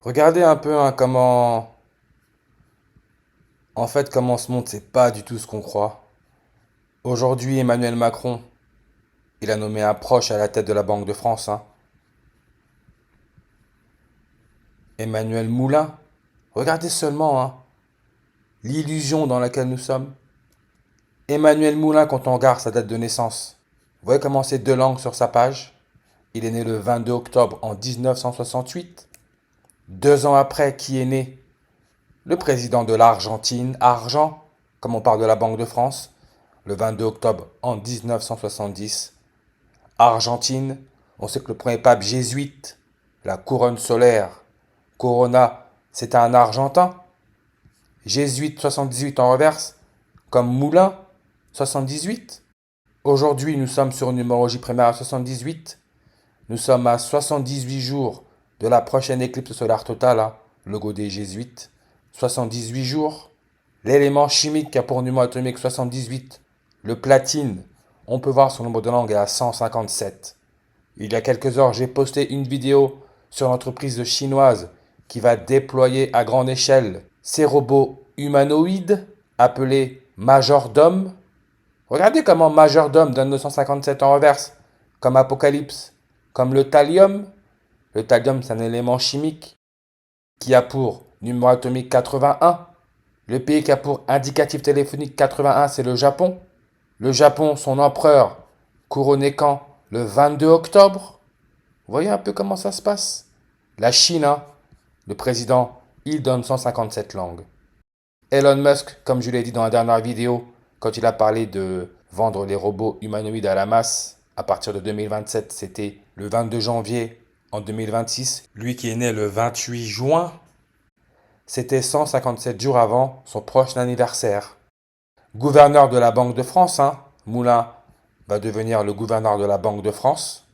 Regardez un peu comment, comment ce monde, c'est pas du tout ce qu'on croit. Aujourd'hui, Emmanuel Macron, il a nommé un proche à la tête de la Banque de France, hein. Emmanuel Moulin. Regardez seulement, hein, l'illusion dans laquelle nous sommes. Emmanuel Moulin, quand on regarde sa date de naissance, vous voyez comment c'est deux langues sur sa page? Il est né le 22 octobre en 1968. 2 ans après, qui est né? Le président de l'Argentine, Argent, comme on parle de la Banque de France, le 22 octobre en 1970. Argentine, on sait que le premier pape jésuite, la couronne solaire, Corona, c'était un Argentin. Jésuite 78 en reverse, comme Moulin 78. Aujourd'hui, nous sommes sur une numérologie primaire à 78. Nous sommes à 78 jours de la prochaine éclipse solaire totale, hein, logo des jésuites. 78 jours. L'élément chimique qui a pour numéro atomique 78, le platine, on peut voir son nombre de langues est à 157. Il y a quelques heures, j'ai posté une vidéo sur l'entreprise chinoise qui va déployer à grande échelle ces robots humanoïdes appelés majordomes. Regardez comment majordome donne 257 en reverse, comme Apocalypse, comme le thallium. Le thallium, c'est un élément chimique qui a pour numéro atomique 81. Le pays qui a pour indicatif téléphonique 81, c'est le Japon. Le Japon, son empereur, couronné quand? Le 22 octobre. Vous voyez un peu comment ça se passe? La Chine, hein, le président, il donne 157 langues. Elon Musk, comme je l'ai dit dans la dernière vidéo, quand il a parlé de vendre les robots humanoïdes à la masse, à partir de 2027, c'était le 22 janvier en 2026. Lui qui est né le 28 juin, c'était 157 jours avant son prochain anniversaire. Gouverneur de la Banque de France, hein, Moulin va devenir le gouverneur de la Banque de France.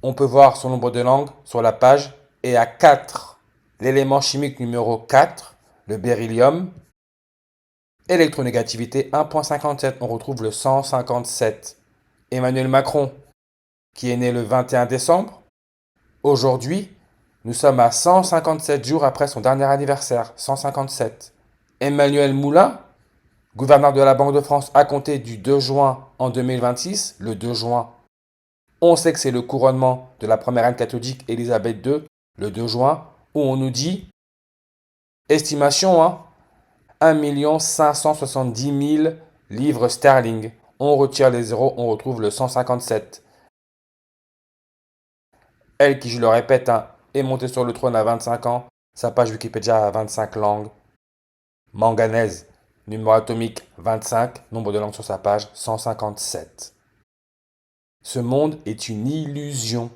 On peut voir son nombre de langues sur la page et à 4. L'élément chimique numéro 4, le beryllium. Électronégativité 1.57, on retrouve le 157. Emmanuel Macron, qui est né le 21 décembre. Aujourd'hui, nous sommes à 157 jours après son dernier anniversaire, 157. Emmanuel Moulin, gouverneur de la Banque de France à compter du 2 juin en 2026, le 2 juin. On sait que c'est le couronnement de la première reine catholique Élisabeth II, le 2 juin, où on nous dit, estimation, hein, 1 570 000 livres sterling. On retire les zéros, on retrouve le 157. Elle qui, je le répète, hein, est montée sur le trône à 25 ans, sa page Wikipédia a 25 langues. Manganèse, numéro atomique 25, nombre de langues sur sa page 157. Ce monde est une illusion.